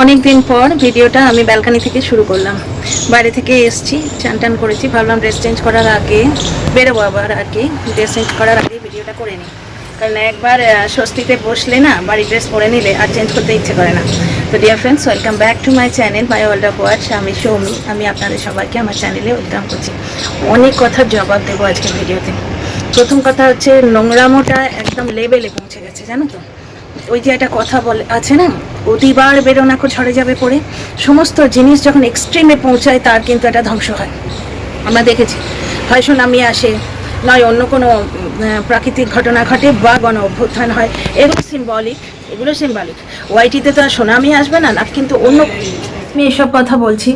অনেক দিন পর ভিডিওটা আমি ব্যালকনি থেকে শুরু করলাম। বাইরে থেকে এসেছি, চান টান করেছি, ভাবলাম ড্রেস চেঞ্জ করার আগে বেরোবো, আবার আর কি ড্রেস চেঞ্জ করার আগে ভিডিওটা করে নিই। কারণ একবার ষষ্ঠীতে বসলে না, বাড়ি ড্রেস পরে নিলে আর চেঞ্জ করতে ইচ্ছে করে না। তো dear friends, welcome back to my channel my world of words. আমি সৌমি, আমি আপনাদের সবাইকে আমার চ্যানেলে ওয়েলকাম করছি। অনেক কথার জবাব দেবো আজকে ভিডিওতে। প্রথম কথা হচ্ছে, নোংরামোটা একদম লেভেলে পৌঁছে গেছে, জানো তো। ওই যে একটা কথা বলে আছে না, অতিবার বেরোনাকো ঝড়ে যাবে পড়ে। সমস্ত জিনিস যখন এক্সট্রিমে পৌঁছায় তার কিন্তু একটা ধ্বংস হয়। আমরা দেখেছি, হয় সুনামি আসে, নয় অন্য কোনো প্রাকৃতিক ঘটনা ঘটে, বা গণ অভ্যুত্থান হয়। এগুলো সিম্বলিক। ওয়াইটিতে তো আর সুনামি আসবে না, না কিন্তু অন্য। আমি এসব কথা বলছি,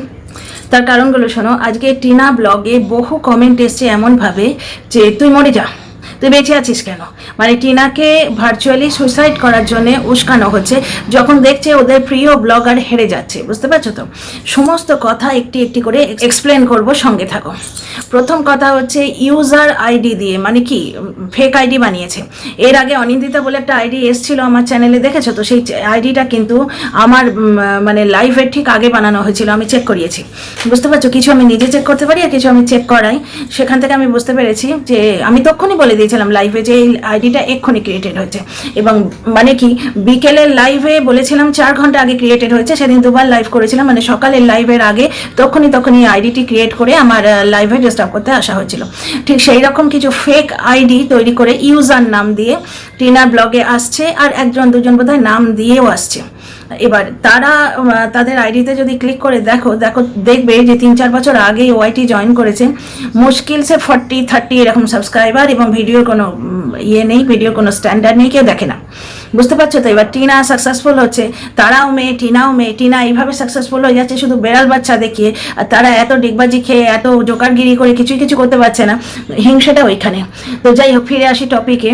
তার কারণগুলো শোনো। আজকে টিনা ব্লগে বহু কমেন্ট এসছে এমনভাবে যে তুই মরে যা, তুই বেঁচে আছিস কেন। মানে টিনাকে ভার্চুয়ালি সুইসাইড করার জন্য উস্কানো হচ্ছে, যখন দেখছে ওদের প্রিয় ব্লগার হেরে যাচ্ছে। বুঝতে পারছো তো? সমস্ত কথা একটি একটি করে এক্সপ্লেন করব, সঙ্গে থাকো। প্রথম কথা হচ্ছে, ইউজার আইডি দিয়ে, মানে কি ফেক আইডি বানিয়েছে। এর আগে অনিন্দিতা বলে একটা আইডি এসেছিল আমার চ্যানেলে, দেখেছো তো? সেই আইডিটা কিন্তু আমার মানে লাইভের ঠিক আগে বানানো হয়েছিল, আমি চেক করিয়েছি। বুঝতে পারছো? কিছু আমি নিজে চেক করতে পারি আর কিছু আমি চেক করাই। সেখান থেকে আমি বুঝতে পেরেছি যে আমি তখনই বলে দিয়েছিলাম লাইভে যে এই আইডিটা এক্ষুনি ক্রিয়েটেড হয়েছে। এবং মানে কি, বিকেলের লাইভে বলেছিলাম 4 ঘন্টা আগে ক্রিয়েটেড হয়েছে। সেদিন দুবার লাইভ করেছিলাম, মানে সকালের লাইভের আগে তখনই আইডিটি ক্রিয়েট করে আমার লাইভে ডিস্টার্ব করতে আসা হয়েছিল। ঠিক সেই রকম কিছু ফেক আইডি তৈরি করে ইউজার নাম দিয়ে টিনা ব্লগে আসছে, আর একজন দুজন বোধহয় নাম দিয়েও আসছে। এবার তারা তাদের আইডিতে যদি ক্লিক করে দেখবে যে 3-4 বছর আগে ওয়াইটি জয়েন করেছে। মুশকিল সে 40-30 এরকম সাবস্ক্রাইবার, এবং ভিডিওর কোনো ইয়ে নেই, ভিডিওর কোনো স্ট্যান্ডার্ড নেই, কেউ দেখে না। বুঝতে পারছো তো? এবার টিনা সাকসেসফুল হচ্ছে, তারাও মেয়ে, টিনাও মেয়ে। টিনা এইভাবে সাকসেসফুল হয়ে যাচ্ছে শুধু বেড়াল বাচ্চা দেখিয়ে, আর তারা এত ডিগবাজি খেয়ে এত জোকারগিরি করে কিছু করতে পারছে না। হিংসাটা ওইখানে। তো যাই হোক, ফিরে আসি টপিকে।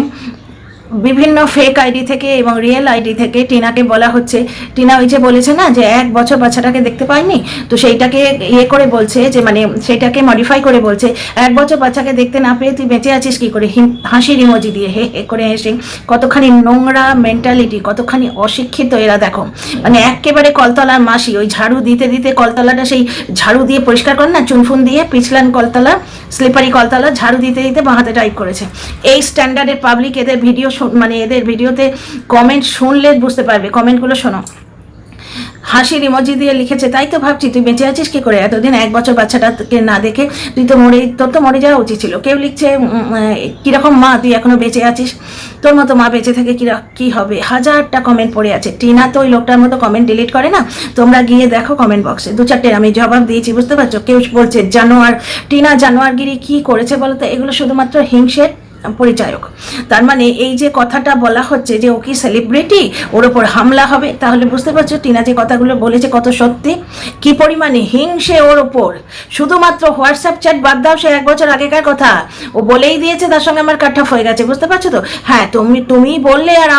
বিভিন্ন ফেক আইডি থেকে এবং রিয়েল আইডি থেকে টিনাকে বলা হচ্ছে, টিনা ওই যে বলেছে না যে 1 বছর বাচ্চাটাকে দেখতে পাইনি, তো সেইটাকে ইয়ে করে বলছে যে, মানে সেইটাকে মডিফাই করে বলছে 1 বছর বাচ্চাকে দেখতে না পেয়ে তুই বেঁচে আছিস কি করে, হাসির ইমোজি দিয়ে হে হে করে হেসে। কতখানি নোংরা মেন্টালিটি, কতখানি অশিক্ষিত এরা, দেখো। মানে একেবারে কলতলার মাসি, ওই ঝাড়ু দিতে দিতে কলতলাটা সেই ঝাড়ু দিয়ে পরিষ্কার করে না, চুনফুন দিয়ে পিছলান কলতলা, স্লিপারি কলতলা, ঝাড়ু দিতে দিতে বাঁ হাতে টাইপ করেছে। এই স্ট্যান্ডার্ডের পাবলিক এদের ভিডিও, মানে এদের ভিডিওতে কমেন্ট শুনলে বুঝতে পারবে। কমেন্টগুলো শোনো। হাসির ইমোজি দিয়ে লিখেছে, তাই তো ভাবছি তুই বেঁচে আছিস কি করে, এতদিন 1 বছর বাচ্চাটাকে না দেখে তোর তো মরে যাওয়া উচিত ছিল। কেউ লিখছে, কিরকম মা তুই এখনো বেঁচে আছিস, তোর মতো মা বেঁচে থেকে কি হবে। 1000টা কমেন্ট পড়ে আছে। টিনা তো ওই লোকটার মতো কমেন্ট ডিলিট করে না, তোমরা গিয়ে দেখো কমেন্ট বক্সে 2-4টে আমি জবাব দিয়েছি। বুঝতে পারছো? কেউ বলছে জানোয়ার, টিনা জানোয়ারগিরি কি করেছে বলো তো? এগুলো শুধুমাত্র হিংসের পরিচায়ক। তার মানে এই যে কথাটা বলা হচ্ছে যে ও কি সেলিব্রিটি, ওর ওপর হামলা হবে, তাহলে বুঝতে পারছো টিনা যে কথাগুলো বলেছে কত সত্যি, কি পরিমাণে হিংসে ওর ওপর। শুধুমাত্র হোয়াটসঅ্যাপ চ্যাট বাদ দাও, সে 1 বছর আগেকার কথা, ও বলেই দিয়েছে তার সঙ্গে আমার কাট অফ হয়ে গেছে। বুঝতে পারছো তো? হ্যাঁ, তুমি বললে আর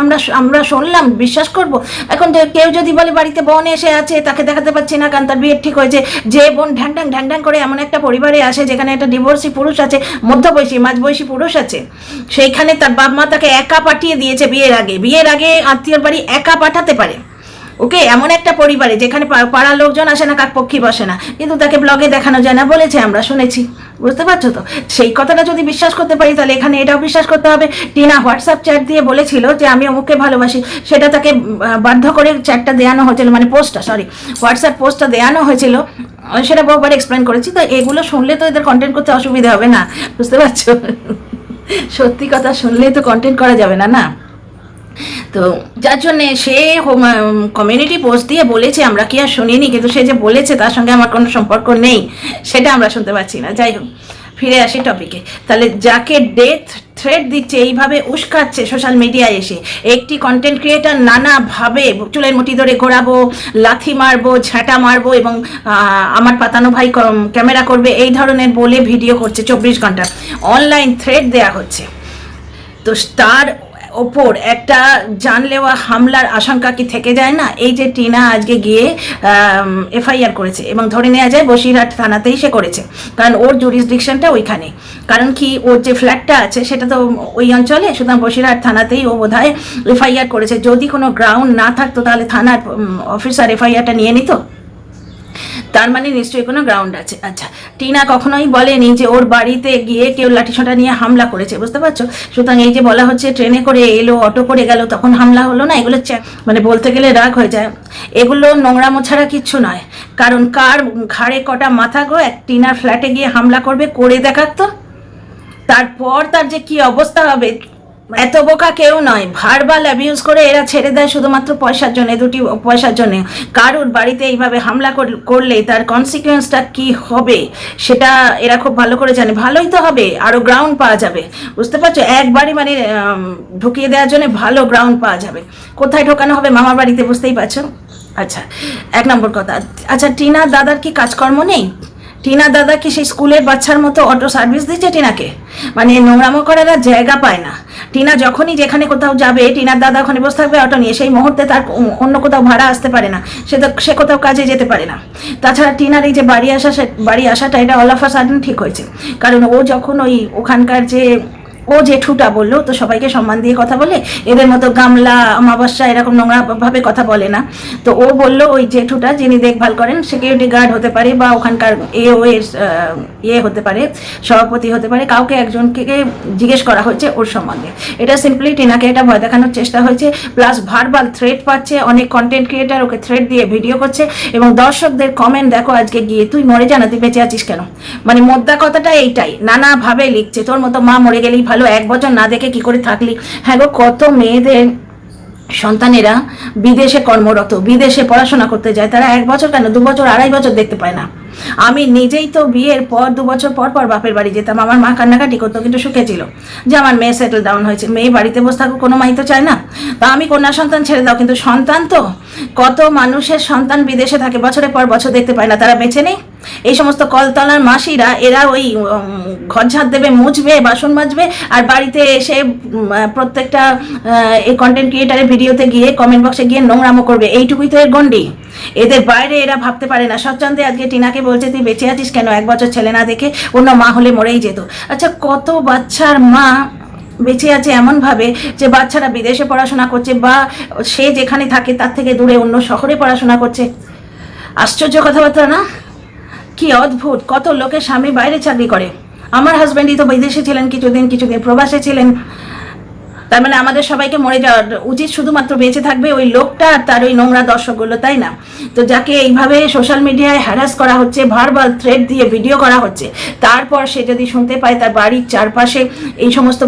আমরা শুনলাম, বিশ্বাস করব? এখন কেউ যদি বলে বাড়িতে বোন এসে আছে, তাকে দেখাতে পাচ্ছি না কারণ তার বিয়ে ঠিক হয়েছে, যে বোন ঢ্যাং করে এমন একটা পরিবারে আসে যেখানে একটা ডিভোর্সি পুরুষ আছে, মধ্যবয়সী মাঝবয়সী পুরুষ আছে, সেইখানে তার বাপ মা তাকে একা পাঠিয়ে দিয়েছে বিয়ের আগে আত্মীয়র বাড়ি একা পাঠাতে পারে। ওকে, এমন একটা পরিবারে যেখানে পাড়ার লোকজন আসে না, কাকপক্ষী বসে না, কিন্তু তাকে ব্লগে দেখানো যায় না বলেছে, আমরা শুনেছি। বুঝতে পারছো তো? সেই কথাটা যদি বিশ্বাস করতে পারি, তাহলে এখানে এটাও বিশ্বাস করতে হবে। টিনা হোয়াটসঅ্যাপ চ্যাট দিয়ে বলেছিল যে আমি অমুককে ভালোবাসি, সেটা তাকে বাধ্য করে চ্যাটটা দেওয়ানো হয়েছিল, মানে হোয়াটসঅ্যাপ পোস্টটা দেওয়ানো হয়েছিল, সেটা বহুবার এক্সপ্লেন করেছি। তো এগুলো শুনলে তো এদের কন্টেন্ট করতে অসুবিধা হবে না। বুঝতে পারছো? সত্যি কথা শুনলেই তো কন্টেন্ট করা যাবে না, না? তো যার জন্যে সে কমিউনিটি পোস্ট দিয়ে বলেছে, আমরা কি আর শুনিনি, কিন্তু সে যে বলেছে তার সঙ্গে আমার কোনো সম্পর্ক নেই, সেটা আমরা শুনতে পাচ্ছি না। যাই হোক, ফিরে আসি টপিকে। তাহলে যাকে ডেথ থ্রেট দিচ্ছে, এইভাবে উস্কাচ্ছে সোশ্যাল মিডিয়ায় এসে, একটি কন্টেন্ট ক্রিয়েটার নানাভাবে চুলের মুঠি ধরে ঘোরাবো, লাথি মারবো, ঝাঁটা মারবো, এবং আমার পাতানো ভাই ক্যামেরা করবে, এই ধরনের বলে ভিডিও করছে 24 ঘন্টা। অনলাইন থ্রেট দেয়া হচ্ছে। তো তার ওপর একটা জানলেওয়া হামলার আশঙ্কা কি থেকে যায় না? এই যে টিনা আজকে গিয়ে এফআইআর করেছে এবং ধরে নেওয়া যায় বসিরহাট থানাতেই সে করেছে, কারণ ওর জুরিসডিকশনটা ওইখানে। কারণ কি, ওর যে ফ্ল্যাটটা আছে সেটা তো ওই অঞ্চলে, সুতরাং বসিরহাট থানাতেই ও বোধহয় এফআইআর করেছে। যদি কোনো গ্রাউন্ড না থাকতো তাহলে থানার অফিসার এফআইআরটা নিয়ে নিত, তার মানে নিশ্চয়ই কোনো গ্রাউন্ড আছে। আচ্ছা, টিনা কখনোই বলেনি যে ওর বাড়িতে গিয়ে কেউ লাঠিসোঁটা নিয়ে হামলা করেছে, বুঝতে পারছো? সুতরাং এই যে বলা হচ্ছে ট্রেনে করে এলো, অটো করে গেল, তখন হামলা হলো না, এগুলো মানে বলতে গেলে রাগ হয়ে যায়। এগুলো নোংরামো ছাড়া কিচ্ছু নয়। কারণ কার ঘাড়ে কটা মাথা গো এক টিনার ফ্ল্যাটে গিয়ে হামলা করবে, করে দেখাতো, তারপর তার যে কি অবস্থা হবে। এত বোকা কেউ নয়, ভার্বাল অ্যাবিউজ করে এরা ছেড়ে দেয় শুধুমাত্র পয়সার জন্য, দুটি পয়সার জন্য। কারোর বাড়িতে এইভাবে হামলা করলে তার কনসিকুয়েন্সটা কি হবে সেটা এরা খুব ভালো করে জানে। ভালোই তো হবে, আরও গ্রাউন্ড পাওয়া যাবে, বুঝতে পারছো? একবারই মানে ঢুকিয়ে দেওয়ার জন্য ভালো গ্রাউন্ড পাওয়া যাবে। কোথায় ঢোকানো হবে? মামার বাড়িতে, বুঝতেই পারছো। আচ্ছা, 1 নম্বর কথা। আচ্ছা, টিনার দাদার কি কাজকর্ম নেই? টিনার দাদা কি সেই স্কুলের বাচ্চার মতো অটো সার্ভিস দিচ্ছে টিনাকে? মানে নোংরামো করার আর জায়গা পায় না। টিনা যখনই যেখানে কোথাও যাবে, টিনার দাদা ওখানে বসে থাকবে অটো নিয়ে, সেই মুহূর্তে তার অন্য কোথাও ভাড়া আসতে পারে না, সে কোথাও কাজে যেতে পারে না। তাছাড়া টিনার এই যে বাড়ি আসাটা এটা অল অফ আ সাডেন ঠিক হয়েছে, কারণ ও যখন ওখানকার যে ও জেঠুটা বললো, তো সবাইকে সম্মান দিয়ে কথা বলে, এদের মতো গামলা অমাবস্যা এরকম নোংরা ভাবে কথা বলে না। তো ও বললো ওই জেঠুটা যিনি দেখভাল করেন, সিকিউরিটি গার্ড হতে পারে বা ওখানকার এর হতে পারে, সভাপতি হতে পারে, কাউকে একজনকে জিজ্ঞেস করা হয়েছে ওর সম্বন্ধে। এটা সিম্পলি টিনাকে এটা ভয় দেখানোর চেষ্টা হয়েছে, প্লাস ভার্বাল থ্রেট পাচ্ছে। অনেক কন্টেন্ট ক্রিয়েটার ওকে থ্রেট দিয়ে ভিডিও করছে এবং দর্শকদের কমেন্ট দেখো আজকে গিয়ে, তুই মরে জানা, তুই বেঁচে আছিস কেন? মানে মোদ্দা কথাটা এইটাই, নানাভাবে লিখছে, তোর মতো মা মরে গেলেই ভালো, 1 বছর না দেখে কি করে থাকলি। হ্যাঁ গো, কত মেয়েদের সন্তানেরা বিদেশে কর্মরত, বিদেশে পড়াশোনা করতে যায়, তারা 1 বছর কেন 2 বছর 2.5 বছর দেখতে পায় না। আমি নিজেই তো বিয়ের পর 2 বছর পর পর বাপের বাড়ি যেতাম। আমার মা কান্নাকাটি করতো, কিন্তু সুখে ছিল যে আমার মেয়ে সেটেল ডাউন হয়েছে। মেয়ে বাড়িতে বসে থাকুক, কোনো মাই তো চায় না। তা আমি কন্যা সন্তান ছেড়ে দাও, কিন্তু সন্তান তো, কত মানুষের সন্তান বিদেশে থাকে, বছরের পর বছর দেখতে পায় না, তারা বেঁচে নেই। এই সমস্ত কলতলার মাসিরা এরা ওই ঘর ঝাড় দেবে, মুছবে, বাসন মাজবে, আর বাড়িতে এসে প্রত্যেকটা এই কন্টেন্ট ক্রিয়েটারের ভিডিওতে গিয়ে কমেন্ট বক্সে গিয়ে নোংরামো করবে। এইটুকুই তো এর গন্ডি। এদের বাইরে এরা ভাবতে পারে না। স্বচ্ছন্দে আজকে টিনাকে বলছে তুই বেঁচে আছিস কেন, 1 বছর ছেলে না দেখে, অন্য মা হলে মরেই যেত। আচ্ছা, কত বাচ্চার মা বেঁচে আছে এমনভাবে যে বাচ্চারা বিদেশে পড়াশোনা করছে বা সে যেখানে থাকে তার থেকে দূরে অন্য শহরে পড়াশোনা করছে। আশ্চর্য কথাবার্তা না? কি অদ্ভুত! কত লোকের স্বামী বাইরে চাকরি করে। আমার হাজব্যান্ডই তো বিদেশে ছিলেন কিছুদিন প্রবাসে ছিলেন। তার মানে আমাদের সবাইকে মরে যাওয়া উচিত, শুধুমাত্র বেঁচে থাকবে ওই লোকটা আর তার ওই নোংরা দর্শকগুলো, তাই না? তো যাকে এইভাবে সোশ্যাল মিডিয়ায় হ্যারাস করা হচ্ছে, ভার্বাল থ্রেট দিয়ে ভিডিও করা হচ্ছে, তারপর সে যদি শুনতে পায় তার বাড়ির চারপাশে এই সমস্ত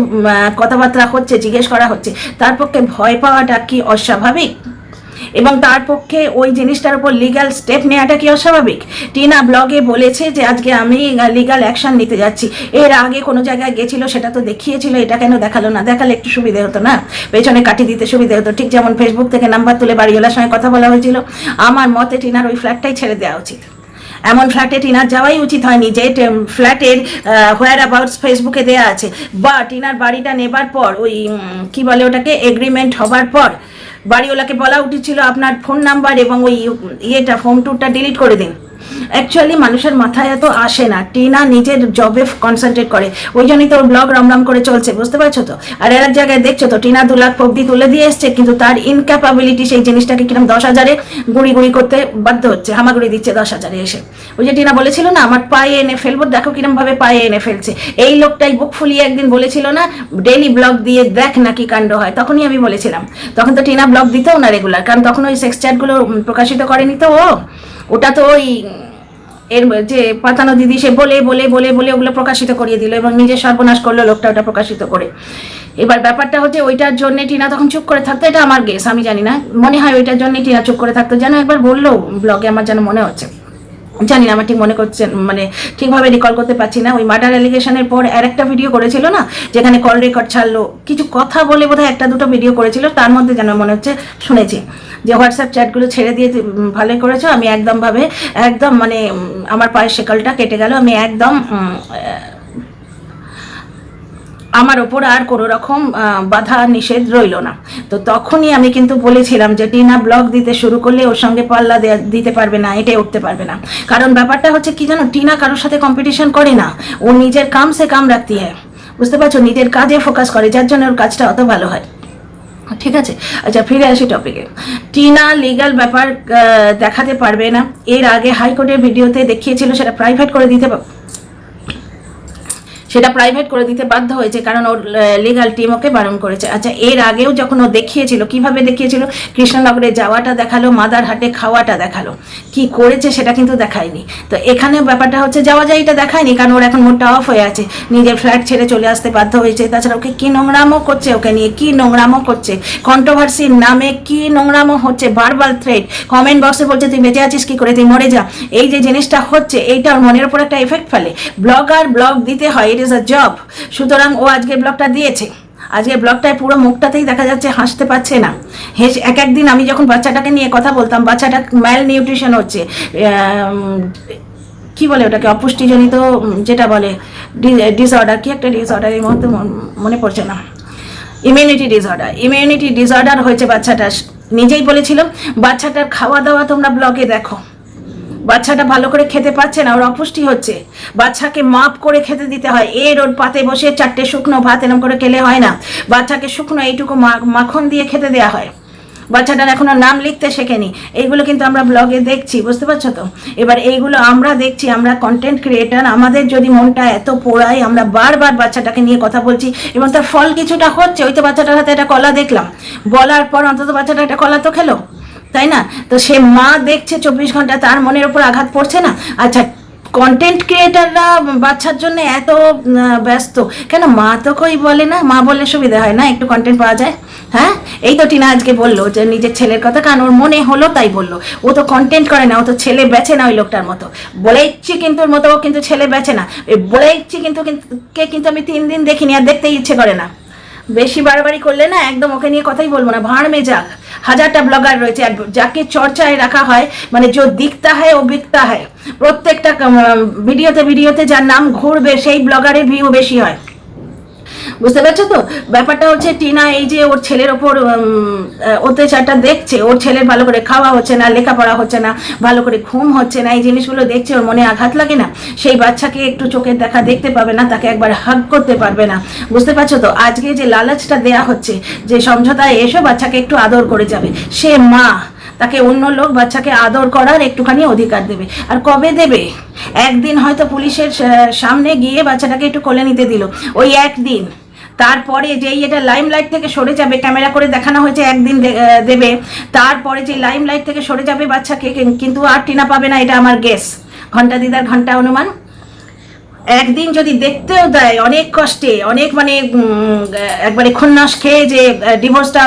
কথাবার্তা হচ্ছে, জিজ্ঞেস করা হচ্ছে, তার পক্ষে ভয় পাওয়াটা কি অস্বাভাবিক? এবং তার পক্ষে ওই জিনিসটার উপর লিগ্যাল স্টেপ নেওয়াটা কি অস্বাভাবিক? টিনা ব্লগে বলেছে যে আজকে আমি লিগ্যাল অ্যাকশন নিতে যাচ্ছি। এর আগে কোনো জায়গায় গেছিল, সেটা তো দেখিয়েছিল, এটা কেন দেখালো না? দেখালে একটু সুবিধে হতো না? পেছনে কাটি দিতে সুবিধে হতো। ঠিক যেমন ফেসবুক থেকে নাম্বার তুলে বাড়িওয়ালার সঙ্গে কথা বলা হয়েছিল। আমার মতে টিনার ওই ফ্ল্যাটটাই ছেড়ে দেওয়া উচিত। এমন ফ্ল্যাটে টিনার যাওয়াই উচিত হয়নি যে ফ্ল্যাটের হোয়ার অ্যাবাউটস ফেসবুকে দেওয়া আছে, বা টিনার বাড়িটা নেবার পর ওই কি বলে ওটাকে, এগ্রিমেন্ট হবার পর বাড়িওয়ালাকে বলা উচিত ছিল আপনার ফোন নাম্বার এবং ওই হোম ট্যুরটা ডিলিট করে দিন। অ্যাকচুয়ালি মানুষের মাথায় এত আসে না। টিনা নিজের জবে কনসেন্ট্রেট করে, ওই জন্যই তো ওর ব্লগ রমরম করে চলছে, বুঝতে পারছো তো? আর এর এক জায়গায় দেখছো তো টিনা 2 লাখ অব্দি তুলে দিয়ে এসছে, কিন্তু তার ইনক্যাপাবিলিটি সেই জিনিসটাকে কিরম 10,000-এ গুড়ি করতে বাধ্য হচ্ছে, হামাগুড়ি দিচ্ছে 10,000-এ এসে। ওই যে টিনা বলেছিল না আমার পায়ে এনে ফেলবো, দেখো কিরম ভাবে পায়ে এনে ফেলছে। এই লোকটাই বুক ফুলিয়ে একদিন বলেছিল না ডেইলি ব্লগ দিয়ে দেখ না কি কাণ্ড হয়, তখনই আমি বলেছিলাম। তখন তো টিনা ব্লগ দিতেও না রেগুলার, কারণ তখন ওই সেক্স চ্যাটগুলো প্রকাশিত করেনি তো ওটা তো ওই এর যে পাতানো দিদি সে বলে বলে বলে বলে ওগুলো প্রকাশিত করিয়ে দিল এবং নিজের সর্বনাশ করলো লোকটা ওটা প্রকাশিত করে। এবার ব্যাপারটা হচ্ছে ওইটার জন্য টিনা তখন চুপ করে থাকতো, এটা আমার গেস, আমি জানি না, মনে হয় ওইটার জন্যই টিনা চুপ করে থাকতো। যেন একবার বললো ব্লগে, আমার যেন মনে হচ্ছে, জানি না, আমার ঠিক মনে করছে, মানে ঠিকভাবে রিকল করতে পারছি না। ওই মার্ডার অ্যালিগেশনের পর আরেকটা ভিডিও করেছিল না, যেখানে কল রেকর্ড ছাড়লো, কিছু কথা বলে বোধহয় 1-2 ভিডিও করেছিল, তার মধ্যে যেন মনে হচ্ছে শুনেছি যে হোয়াটসঅ্যাপ চ্যাটগুলো ছেড়ে দিয়ে ভালোই করেছো। আমি একদম মানে আমার পায়ের শেকলটা কেটে গেল, আমি একদম আমার ওপর আর কোনো রকম বাধা নিষেধ রইল না। তো তখনই আমি কিন্তু বলেছিলাম যে টিনা ব্লগ দিতে শুরু করলে ওর সঙ্গে পাল্লা দিতে পারবে না, এটাই উঠতে পারবে না। কারণ ব্যাপারটা হচ্ছে কি জানো, টিনা কারোর সাথে কম্পিটিশন করে না, ও নিজের কাম সে কাম রাখতি হয়, বুঝতে পারছো, নিজের কাজে ফোকাস করে, যার জন্য ওর কাজটা অত ভালো হয়। ঠিক আছে, আচ্ছা ফিরে আসি টপিকে। টিনা লিগ্যাল ব্যাপার দেখাতে পারবে না, এর আগে হাইকোর্টের ভিডিওতে দেখিয়েছিল, সেটা প্রাইভেট করে দিতে বাধ্য হয়েছে, কারণ ওর লিগাল টিম ওকে বারণ করেছে। আচ্ছা, এর আগেও যখন ও দেখিয়েছিল, কিভাবে দেখিয়েছিল, কৃষ্ণনগরে যাওয়াটা দেখালো, মাদারহাটে খাওয়াটা দেখালো, কি করেছে সেটা কিন্তু দেখায়নি। তো এখানে ব্যাপারটা হচ্ছে যাওয়া যায় এটা দেখায়নি, কারণ ওর এখন মুডটা অফ হয়ে আছে, নিজের ফ্ল্যাট ছেড়ে চলে আসতে বাধ্য হয়েছে। তাছাড়া ওকে কি নোংরামো করছে, ওকে নিয়ে কি নোংরামো করছে, কন্ট্রোভার্সির নামে কি নোংরামো হচ্ছে, বারবার থ্রেড, কমেন্ট বক্সে বলছে তুই বেঁচে আছিস কি করে, তুই মরে যা, এই যে জিনিসটা হচ্ছে এইটা ওর মনের উপর একটা এফেক্ট ফেলে। ব্লগ দিতে হয়, ইট ইজ আ জব। সুতরাং ও আজকে ব্লগটা দিয়েছে, আজকে ব্লগটায় পুরো মুখটাতেই দেখা যাচ্ছে হাসতে পারছে না। এক একদিন আমি যখন বাচ্চাটাকে নিয়ে কথা বলতাম, বাচ্চাটা ম্যাল নিউট্রিশন হচ্ছে, কি বলে ওটাকে, অপুষ্টিজনিত যেটা বলে ডিসঅর্ডার, কি একটা ডিসঅর্ডার এই মুহূর্তে মনে পড়ছে না, ইমিউনিটি ডিসঅর্ডার হয়েছে বাচ্চাটা। নিজেই বলেছিল বাচ্চাটার খাওয়া দাওয়া তোমরা ব্লগে দেখো, বাচ্চাটা ভালো করে খেতে পাচ্ছে না, ওর অপুষ্টি হচ্ছে, বাচ্চাকে মাপ করে খেতে দিতে হয়, ওর পাতে বসে 4টে শুকনো ভাত এরকম করে খেলে হয় না, বাচ্চাকে শুকনো এইটুকু মাখন দিয়ে খেতে দেওয়া হয়, বাচ্চাটার এখনো নাম লিখতে শেখেনি। এইগুলো কিন্তু আমরা ব্লগে দেখছি, বুঝতে পারছো তো। এবার এইগুলো আমরা দেখছি, আমরা কন্টেন্ট ক্রিয়েটার, আমাদের যদি মনটা এত পোড়ায়, আমরা বারবার বাচ্চাটাকে নিয়ে কথা বলছি এবং তার ফল কিছুটা হচ্ছে। ওই তো বাচ্চাটার হাতে একটা কলা দেখলাম, বলার পর অন্তত বাচ্চাটা একটা কলা তো খেলো, তাই না? তো সে মা দেখছে 24 ঘন্টা, তার মনের উপর আঘাত পড়ছে না? আচ্ছা, কন্টেন্ট ক্রিয়েটাররা বাচ্চার জন্য এত ব্যস্ত কেন? মা তো কই বলে না, মা বললে সুবিধা হয় না, একটু কন্টেন্ট পাওয়া যায়। হ্যাঁ, এই তো টিনা আজকে বললো যে নিজের ছেলের কথা, কারণ ওর মনে হলো তাই বললো। ও তো কন্টেন্ট করে না, ও তো ছেলে বেচে না ওই লোকটার মতো। বলে ইচ্ছি কিন্তু ওর মতো ও কিন্তু ছেলে বেচে না, বলে ইচ্ছি কিন্তু আমি 3 দিন দেখিনি, আর দেখতেই ইচ্ছে করে না। বেশি বাড়াবাড়ি করলে না একদম ওকে নিয়ে কথাই বলবো না, ভাড় মে যাক। হাজারটা ব্লগার রয়েছে, আর যাকে চর্চায় রাখা হয়, মানে যে দিখতা হয় ও বিকতা হয়, প্রত্যেকটা ভিডিওতে যার নাম ঘুরবে সেই ব্লগারের ভিউ বেশি হয়, বুঝতে পারছো তো। ব্যাপারটা হচ্ছে টিনা এই যে ওর ছেলের ওপর অত্যাচারটা দেখছে, ওর ছেলের ভালো করে খাওয়া হচ্ছে না, লেখাপড়া হচ্ছে না, ভালো করে ঘুম হচ্ছে না, এই জিনিসগুলো দেখছে, ওর মনে আঘাত লাগে না? সেই বাচ্চাকে একটু চোখের দেখা দেখতে পাবে না, তাকে একবার হাগ করতে পারবে না, বুঝতে পারছো তো। আজকে যে লালচটা দেয়া হচ্ছে, যে সমঝোতায় এসো বাচ্চাকে একটু আদর করে যাবে, সে মা, তাকে অন্য লোক বাচ্চাকে আদর করার একটুখানি অধিকার দেবে। আর কবে দেবে? একদিন হয়তো পুলিশের সামনে গিয়ে বাচ্চাটাকে একটু কোলে নিতে দিল, ওই একদিন। তারপরে যেই এটা লাইমলাইট থেকে সরে যাবে, ক্যামেরা করে দেখানো হয়েছে একদিন দেবে, তারপরে যে লাইমলাইট থেকে সরে যাবে বাচ্চাকে, কিন্তু আর টিনা পাবে না, এটা আমার গেস, ঘন্টা দিদার ঘন্টা অনুমান। একদিন যদি দেখতেও দেয় অনেক কষ্টে, অনেক মানে একবারে খন্নাস খেয়ে যে ডিভোর্সটা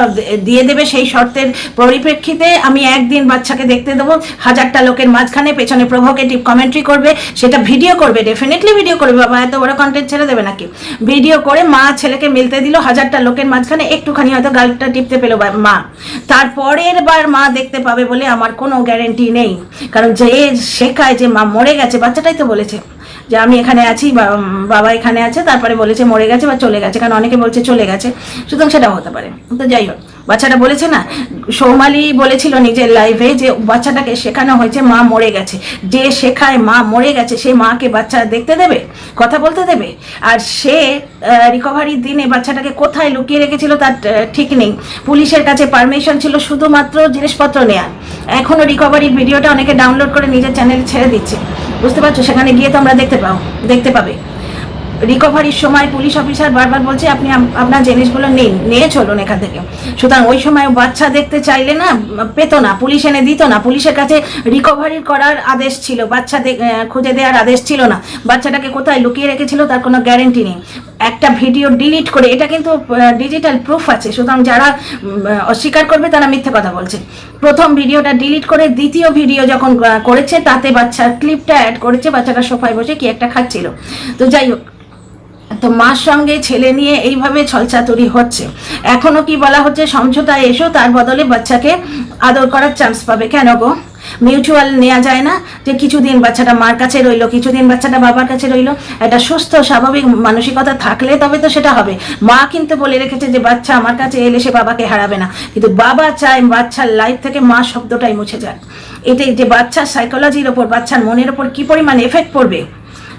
দিয়ে দেবে, সেই শর্তের পরিপ্রেক্ষিতে আমি একদিন বাচ্চাকে দেখতে দেবো, 1000টা লোকের মাঝখানে, পেছনে প্রভোকেটিভ কমেন্ট্রি করবে, সেটা ভিডিও করবে, ডেফিনেটলি ভিডিও করবে, বাবা এত বড় কন্টেন্ট ছেড়ে দেবে নাকি? ভিডিও করে মা ছেলেকে মিলতে দিল 1000টা লোকের মাঝখানে, একটুখানি হয়তো গালটা টিপতে পেলো মা, তারপরের বার মা দেখতে পাবে বলে আমার কোনো গ্যারেন্টি নেই। কারণ যে শেখায় যে মা মরে গেছে, বাচ্চাটাই তো বলেছে যে আমি এখানে আছি, বাবা এখানে আছে, তারপরে বলেছে মরে গেছে বা চলে গেছে, কারণ অনেকে বলছে চলে গেছে, সুতরাং সেটাও হতে পারে। তো যাই হোক, বাচ্চাটা বলেছে না, সৌমালি বলেছিল নিজের লাইভে যে বাচ্চাটাকে শেখানো হয়েছে মা মরে গেছে, যে শেখায় মা মরে গেছে সে মাকে বাচ্চা দেখতে দেবে, কথা বলতে দেবে? আর সে রিকভারির দিনে বাচ্চাটাকে কোথায় লুকিয়ে রেখেছিল তার ঠিক নেই, পুলিশের কাছে পারমিশন ছিল শুধুমাত্র জিনিসপত্র নেওয়ার। এখনও রিকভারির ভিডিওটা অনেকে ডাউনলোড করে নিজের চ্যানেলে ছেড়ে দিচ্ছে, বুঝতে পারছো, সেখানে গিয়ে তো আমরা দেখতে পাবে। রিকভারির সময় পুলিশ অফিসার বারবার বলছে আপনি আপনার জিনিসগুলো নিয়ে চলুন এখান থেকে। সুতরাং ওই সময় বাচ্চা দেখতে চাইলে না পেতো না, পুলিশ এনে দিত না, পুলিশের কাছে রিকভারি করার আদেশ ছিল, বাচ্চা খুঁজে দেওয়ার আদেশ ছিল না। বাচ্চাটাকে কোথায় লুকিয়ে রেখেছিল তার কোনো গ্যারেন্টি নেই। একটা ভিডিও ডিলিট করে, এটা কিন্তু ডিজিটাল প্রুফ আছে, সুতরাং যারা অস্বীকার করবে তারা মিথ্যে কথা বলছে। প্রথম ভিডিওটা ডিলিট করে দ্বিতীয় ভিডিও যখন করেছে তাতে বাচ্চার ক্লিপটা অ্যাড করেছে, বাচ্চাটা সোফায় বসে কি একটা খাচ্ছিল। তো যাই হোক, তো মার সঙ্গে ছেলে নিয়ে এইভাবে ছলচাতুরি হচ্ছে। এখনো কি বলা হচ্ছে সমঝোতায় এসো, তার বদলে বাচ্চাকে আদর করার চান্স পাবে। কেন গো? মিউচুয়াল নেওয়া যায় না যে কিছুদিন বাচ্চাটা মার কাছে রইলো, কিছুদিন বাচ্চাটা বাবার কাছে রইলো। একটা সুস্থ স্বাভাবিক মানসিকতা থাকলে তবে তো সেটা হবে। মা কিন্তু বলে রেখেছে যে বাচ্চা আমার কাছে এলে সে বাবাকে হারাবে না, কিন্তু বাবা চায় বাচ্চার লাইফ থেকে মা শব্দটাই মুছে যাক। এটাই যে বাচ্চার সাইকোলজির ওপর, বাচ্চার মনের ওপর কি পরিমাণ এফেক্ট পড়বে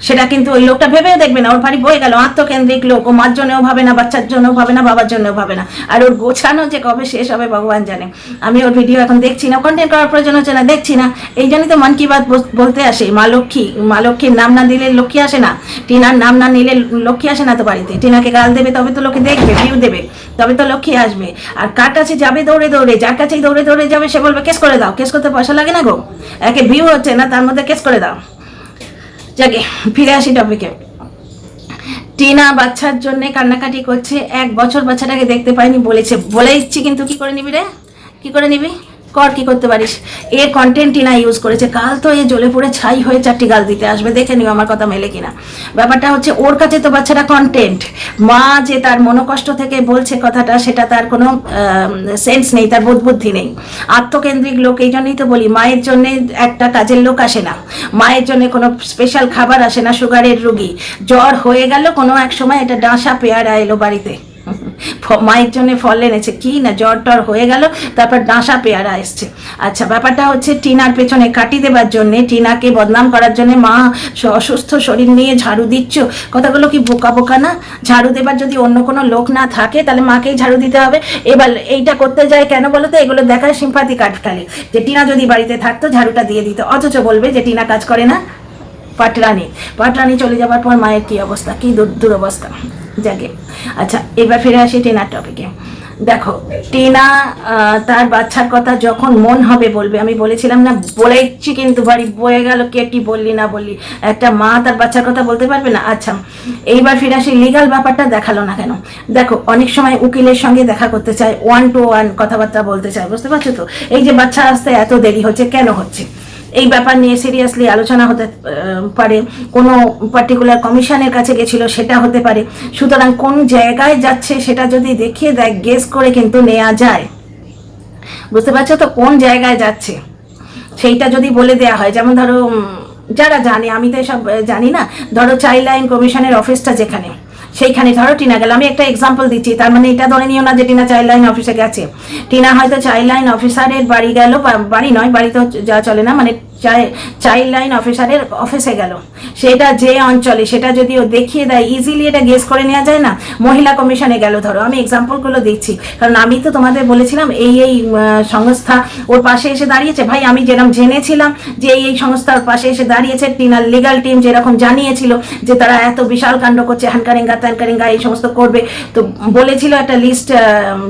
সেটা কিন্তু ওই লোকটা ভেবেও দেখবে না। ওর বাড়ি বয়ে গেল, আত্মকেন্দ্রিক লোক, ও মার জন্যও ভাবে না, বাচ্চার জন্যও ভাবে না, বাবার জন্যও ভাবে না। আর ওর গোছানো যে কবে শেষ হবে ভগবান জানে। আমি ওর ভিডিও এখন দেখছি না, কন্টেন্ট করার প্রয়োজন হচ্ছে না, দেখছি না। এই জন্যই তো মন কি বাত বলতে আসে। মা লক্ষ্মী, মা লক্ষ্মীর নাম না দিলে লক্ষ্মী আসে না, টিনার নাম না নিলে লক্ষ্মী আসে না তো বাড়িতে। টিনাকে গাল দেবে তবে তো লোকে দেখবে, ভিউ দেবে, তবে তো লক্ষ্মী আসবে। আর কার কাছে যাবে দৌড়ে দৌড়ে, যার কাছেই দৌড়ে দৌড়ে যাবে সে বলবে কেস করে দাও। কেস করতে পয়সা লাগে না গো, একে ভিউ হচ্ছে না তার মধ্যে কেস করে দাও। যাকে ফিরে আসি টপিকে। টিনা বাচ্চার জন্য কান্নাকাটি করছে, 1 বছর বাচ্চাটাকে দেখতে পাইনি বলেছে, বলে দিচ্ছি কিন্তু কি করে নিবি রে, কি করে নিবি, কর কি করতে পারিস। এর কন্টেন্ট টিনা ইউজ করেছে, কাল তো এ জ্বলে পড়ে ছাই হয়ে 4টি গাল দিতে আসবে, দেখে নিও আমার কথা মেলে কিনা। ব্যাপারটা হচ্ছে ওর কাছে তো বাচ্চাটা কন্টেন্ট, মা যে তার মনোকষ্ট থেকে বলছে কথাটা সেটা তার কোনো সেন্স নেই, তার বোধবুদ্ধি নেই, আত্মকেন্দ্রিক লোক। এই জন্যই তো বলি মায়ের জন্য একটা কাজের লোক আসে না, মায়ের জন্য কোনো স্পেশাল খাবার আসে না। সুগারের রুগী জ্বর হয়ে গেল কোনো এক সময়, এটা ডাঁসা পেয়ারা এলো বাড়িতে, মায়ের জন্য ফল এনেছে, কি না জ্বর টর হয়ে গেল, তারপর ডাঁসা পেয়ারা এসছে। আচ্ছা, ব্যাপারটা হচ্ছে টিনার পেছনে কাটি দেবার জন্য, টিনাকে বদনাম করার জন্য মা অসুস্থ শরীর নিয়ে ঝাড়ু দিচ্ছ, কথাগুলো কি বোকা বোকা না? ঝাড়ু দেবার যদি অন্য কোনো লোক না থাকে তাহলে মাকেই ঝাড়ু দিতে হবে। এবার এইটা করতে যায় কেন বলো তো? এগুলো দেখায় সিম্পাথি কাটকালে, যে টিনা যদি বাড়িতে থাকতো ঝাড়ুটা দিয়ে দিত, অথচ বলবে যে টিনা কাজ করে না। পাটরানি চলে যাবার পর মায়ের কি অবস্থা, কি দুরবস্থা। যাকে আচ্ছা, এবার ফিরে আসি টিনার টপিকে। দেখো, টিনা তার বাচ্চার কথা যখন মন হবে বলবে। আমি বলেছিলাম না, বলেছি কিন্তু বাড়ি বয়ে গেল, কে কি বললি না বললি, একটা মা তার বাচ্চার কথা বলতে পারবে না? আচ্ছা, এইবার ফিরে আসি লিগাল ব্যাপারটা দেখালো না কেন? দেখো, অনেক সময় উকিলের সঙ্গে দেখা করতে চায়, 1 to 1 কথাবার্তা বলতে চায়, বুঝতে পারছো তো? এই যে বাচ্চা আসতে এত দেরি হচ্ছে, কেন হচ্ছে, এই ব্যাপার নিয়ে সিরিয়াসলি আলোচনা হতে পারে, কোনো পার্টিকুলার কমিশনের কাছে গেছিল সেটা হতে পারে। সুতরাং কোন জায়গায় যাচ্ছে সেটা যদি দেখিয়ে দেয়, গেস করে কিন্তু নেওয়া যায়, বুঝতে পারছো তো? কোন জায়গায় যাচ্ছে সেইটা যদি বলে দেওয়া হয়, যেমন ধরো যারা জানে, আমি তো এসব জানি না, ধরো চাইল্ড লাইন কমিশনের অফিসটা যেখানে, সেইখানে ধরো টিনা গেল, আমি একটা এক্সাম্পল দিচ্ছি, তার মানে এটা ধরে নিও না যে টিনা চাইল্ড লাইন অফিসে গেছে। টিনা হয়তো চাইল্ড লাইন অফিসারের বাড়ি গেল, বাড়ি নয়, বাড়ি তো যা চলে না, মানে চাইল্ড লাইন অফিসারের অফিসে গেল, সেটা যে অঞ্চলে সেটা যদি ও দেখিয়ে দেয়, ইজিলি এটা গেস করে নেওয়া যায় না? মহিলা কমিশনে গেল ধরো, আমি এক্সাম্পলগুলো দিচ্ছি কারণ আমি তো তোমাদের বলেছিলাম এই সংস্থা ওর পাশে এসে দাঁড়িয়েছে। ভাই, আমি যেরকম জেনেছিলাম যে এই সংস্থার পাশে এসে দাঁড়িয়েছে, টিনার লিগাল টিম যেরকম জানিয়েছিল যে তারা এত বিশাল কাণ্ড করছে, হ্যানকারিঙ্গা ত্যানকারিঙ্গা এই সমস্ত করবে, তো বলেছিল একটা লিস্ট,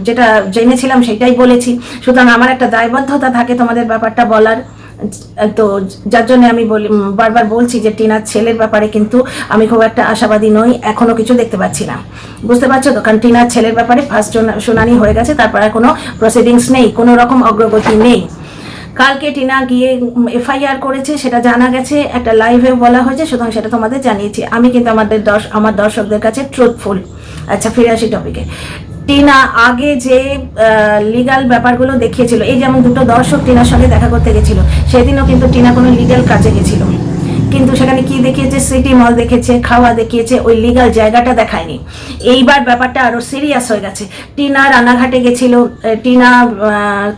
যেটা জেনেছিলাম সেটাই বলেছি। সুতরাং আমার একটা দায়বদ্ধতা থাকে তোমাদের ব্যাপারটা বলার, তো যার জন্য আমি বারবার বলছি যে টিনার ছেলের ব্যাপারে কিন্তু আমি খুব একটা আশাবাদী নই, এখনো কিছু দেখতে পাচ্ছি না, বুঝতে পারছো তো? কারণ টিনার ছেলের ব্যাপারে ফার্স্ট শুনানি হয়ে গেছে, তারপরে কোনো প্রসিডিংস নেই, কোনো রকম অগ্রগতি নেই। কালকে টিনা গিয়ে FIR করেছে, সেটা জানা গেছে, একটা লাইভে বলা হয়েছে, সুতরাং সেটা তোমাদের জানিয়েছি। আমি কিন্তু আমার দর্শকদের কাছে ট্রুথফুল। আচ্ছা, ফিরে আসি টপিকে। টিনা আগে যে লিগাল ব্যাপারগুলো দেখিয়েছিল, এই যেমন 2টো দর্শক টিনার সঙ্গে দেখা করতে গেছিল, সেদিনও কিন্তু টিনা কোনো লিগাল কাজে গেছিল, কিন্তু সেখানে কি দেখিয়েছে, সিটি মল দেখেছে, খাওয়া দেখিয়েছে, ওই লিগাল জায়গাটা দেখায়নি। এইবার ব্যাপারটা আরো সিরিয়াস হয়ে গেছে। টিনা রানাঘাটে গেছিল, টিনা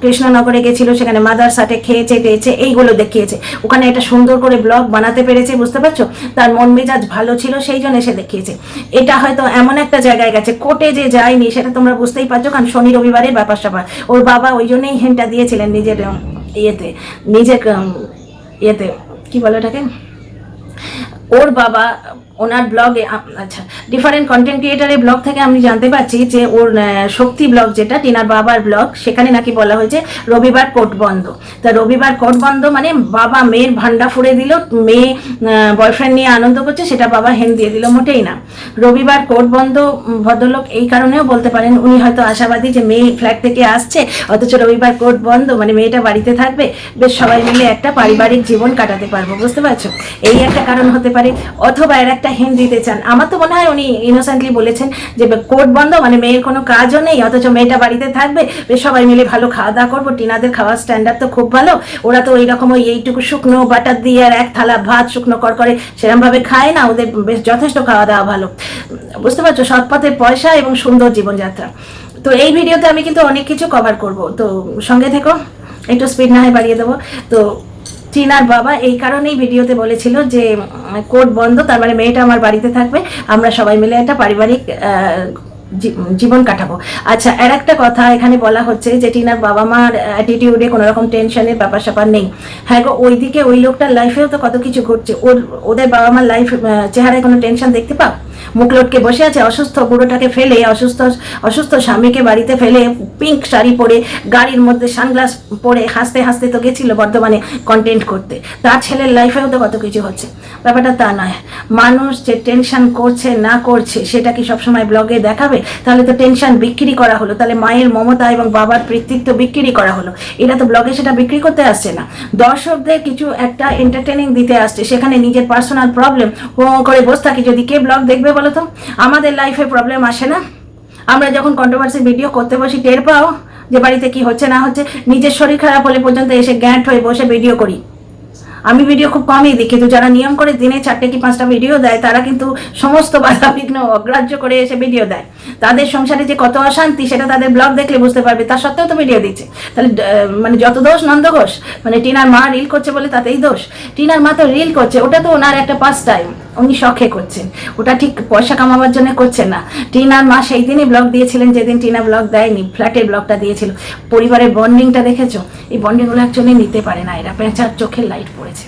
কৃষ্ণনগরে গেছিল, সেখানে মাদারসাটে খেয়েছে টেয়েছে, এইগুলো দেখিয়েছে। ওখানে একটা সুন্দর করে ব্লগ বানাতে পেরেছে, বুঝতে পারছো? তার মন মেজাজ ভালো ছিল, সেই জন্য সে দেখিয়েছে। এটা হয়তো এমন একটা জায়গায় গেছে, কোর্টে যে যায়নি সেটা তোমরা বুঝতেই পারছো, কারণ শনি রবিবারের ব্যাপার স্যাপার। ওর বাবা ওই জন্যই হিন্টটা দিয়েছিলেন নিজের ইয়েতে কি বলে ওটাকে, ওর বাবা ওনার ব্লগে। আচ্ছা, ডিফারেন্ট কন্টেন্ট ক্রিয়েটারের ব্লগ থেকে আমি জানতে পারছি যে ওর শক্তি ব্লগ, যেটা টিনার বাবার ব্লগ, সেখানে নাকি বলা হয়েছে রবিবার কোর্ট বন্ধ। তা রবিবার কোর্ট বন্ধ মানে বাবা মেয়ের ভান্ডা ফুড়ে দিল, মেয়ে বয়ফ্রেন্ড নিয়ে আনন্দ করছে, সেটা বাবা হেন দিয়ে দিল, মোটেই না। রবিবার কোর্ট বন্ধ ভদ্রলোক এই কারণেও বলতে পারেন, উনি হয়তো আশাবাদী যে মেয়ে ফ্ল্যাট থেকে আসছে, অথচ রবিবার কোর্ট বন্ধ মানে মেয়েটা বাড়িতে থাকবে, বেশ সবাই মিলে একটা পারিবারিক জীবন কাটাতে পারবো, বুঝতে পারছো? এই একটা কারণ হতে পারে, অথবা এর একটা হিন্ট দিতে চান। আমার তো মনে হয় উনি ইনোসেন্টলি বলেছেন যে কোর্ট বন্ধ মানে মেয়ের কোনো কাজও নেই, অথচ মেয়েটা বাড়িতে থাকবে, বেশ সবাই মিলে ভালো খাওয়া দাওয়া করবো। টিনাদের খাওয়ার স্ট্যান্ডার্ড তো খুব ভালো, ওরা তো এইরকম ওই এইটুকু শুকনো বাটার দিয়ে আর এক থালা ভাত শুকনো করে সেরকমভাবে খায় না, ওদের বেশ যথেষ্ট খাওয়া দাওয়া ভালো। বুঝতে পারছো, সৎ পথে পয়সা এবং সুন্দর জীবনযাত্রা। তো এই ভিডিওতে আমি কিন্তু অনেক কিছু কভার করব, তো সঙ্গে থেকো, একটু স্পিড না হয় বাড়িয়ে দেবো। তো টিনার বাবা এই কারণেই ভিডিওতে বলেছিল যে কোর্ট বন্ধ, তার মানে মেয়েটা আমার বাড়িতে থাকবে, আমরা সবাই মিলে একটা পারিবারিক জীবন কাটাবো। আচ্ছা, আর একটা কথা এখানে বলা হচ্ছে যে টিনার বাবা মার অ্যাটিটিউডে কোনো রকম টেনশনের ব্যাপার স্যাপার নেই। হ্যাঁ গো, ওইদিকে ওই লোকটার লাইফেও তো কত কিছু ঘটছে, ওদের বাবা মার লাইফ চেহারায় কোনো টেনশন দেখতে পাও? মুখ লটকে বসে আছে, অসুস্থ বুড়োটাকে ফেলে, অসুস্থ স্বামীকে বাড়িতে ফেলে, পিঙ্ক শাড়ি পরে গাড়ির মধ্যে সানগ্লাস পরে হাসতে হাসতে তো গেছিল বর্ধমানে কন্টেন্ট করতে। তার ছেলের লাইফেও তো কত কিছু হচ্ছে, ব্যাপারটা তা নয়। মানুষ যে টেনশন করছে না করছে সেটা কি সবসময় ব্লগে দেখাবে? তাহলে তো টেনশন বিক্রি করা হলো, তাহলে মায়ের মমতা এবং বাবার কৃতিত্ব বিক্রি করা হলো। এরা তো ব্লগে সেটা বিক্রি করতে আসছে না, দর্শকদের কিছু একটা এন্টারটেনিং দিতে আসছে। সেখানে নিজের পার্সোনাল প্রবলেম করে বসে থাকি, যদি কে ব্লগ দেখবে বলো তো? আমাদের লাইফে প্রবলেম আসে না? আমরা যখন কন্ট্রোভার্সি ভিডিও করতে বসি টের পাও যে বাড়িতে কি হচ্ছে না হচ্ছে? নিজের শরীর খারাপ হলে পর্যন্ত এসে গ্যাঁট হয়ে বসে ভিডিও করি। আমি ভিডিও খুব কমই দেখি, তো যারা নিয়ম করে দিনে 4টে কি 5টা ভিডিও দেয় তারা কিন্তু সমস্ত বাধা বিঘ্ন অগ্রাহ্য করে এসে ভিডিও দেয়। তাদের সংসারে যে কত অশান্তি সেটা তাদের ব্লগ দেখলে বুঝতে পারবে, তা সত্ত্বেও তো ভিডিও দিচ্ছে। তাহলে মানে যত দোষ নন্দ ঘোষ, মানে টিনার মা রিল করছে বলে তাতেই দোষ? টিনার মা তো রিল করছে, ওটা তো ওনার একটা পাস টাইম, উনি শখে করছেন, ওটা ঠিক পয়সা কামাবার জন্য করছেন না। টিনার মা সেই দিনই ব্লগ দিয়েছিলেন যেদিন টিনা ব্লগ দেয়নি, ফ্ল্যাটের ব্লগটা দিয়েছিল। পরিবারের বন্ডিংটা দেখেছো? এই বন্ডিংগুলো অ্যাকচুয়ালি নিতে পারে না এরা, পেঁচার চোখের লাইট পড়েছে।